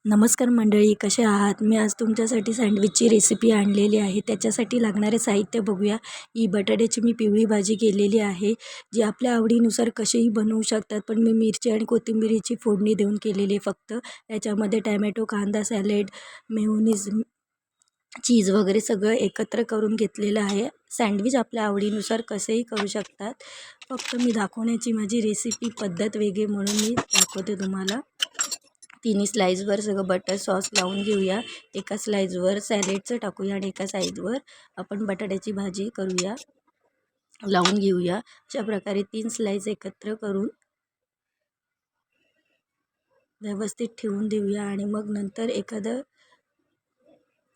नमस्कार मंडळी, कसे आहात? मी आज तुमच्यासाठी सँडविचची रेसिपी आणलेली आहे. त्याच्यासाठी लागणारे साहित्य बघूया. ही बटाट्याची मी पिवळी भाजी केलेली आहे, जी आपल्या आवडीनुसार कशीही बनवू शकतात. पण मी मिरची आणि कोथिंबिरीची फोडणी देऊन केलेली फक्त. त्याच्यामध्ये टॅमॅटो, कांदा, सॅलेड, मेयोनीज, चीज वगैरे सगळं एकत्र करून घेतलेलं आहे. सँडविच आपल्या आवडीनुसार कसेही करू शकतात. फक्त मी दाखवण्याची माझी रेसिपी पद्धत वेगळी म्हणून मी दाखवते तुम्हाला. तिन्ही स्लाईसवर सगळं बटर सॉस लावून घेऊया. एका स्लाईसवर सॅलेडचं टाकूया आणि एका साईडवर आपण बटाट्याची भाजी करूया, लावून घेऊया. अशा प्रकारे 3 स्लाईस एकत्र करून व्यवस्थित ठेवून देऊया आणि मग नंतर एखादं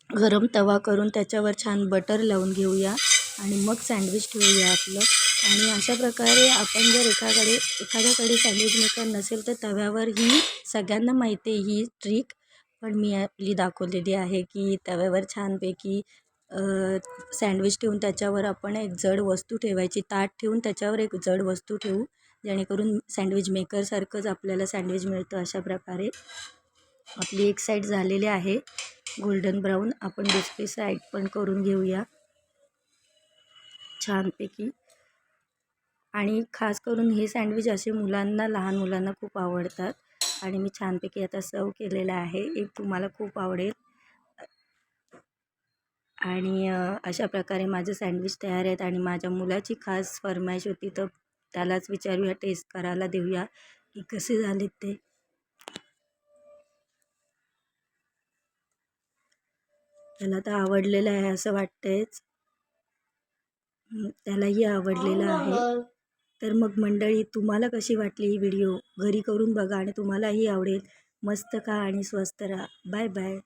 गरम तवा करून त्याच्यावर छान बटर लावून घेऊया आणि मग सँडविच ठेवूया आपलं. आणि अशा प्रकारे आपण जर एखाद्याकडे सँडविच मेकर नसेल तर तव्यावर ही सगळ्यांना माहिती आहे ही ट्रिक, पण मी आपली दाखवलेली आहे की तव्यावर छानपैकी सँडविच ठेवून त्याच्यावर आपण एक जड वस्तू ठेवायची. ताट ठेवून त्याच्यावर एक जड वस्तू ठेवू, जेणेकरून सँडविच मेकरसारखंच आपल्याला सँडविच मिळतं. अशा प्रकारे आपली एक साईड झालेली आहे गोल्डन ब्राऊन. आपण दुसरी साईड पण करून घेऊया छानपैकी. आणि खास करून हे सँडविच असे लहान मुलांना खूप आवडतात. आणि मी छानपैकी आता सर्व केलेलं आहे. एक तुम्हाला खूप आवडेल. आणि अशा प्रकारे माझं सँडविच तयार आहेत. आणि माझ्या मुलाची खास फरमाईश होती, तर त्यालाच विचारूया, टेस्ट करायला देऊया की कसे झालेत ते. त्याला तर आवडलेलं आहे असं वाटतंयच. त्यालाही आवडलेलं आहे. तर मग मंडळी, तुम्हाला कशी वाटली ही व्हिडिओ? घरी करून बघा आणि तुम्हालाही आवडेल. मस्त खा आणि स्वस्त राहा. Bye bye.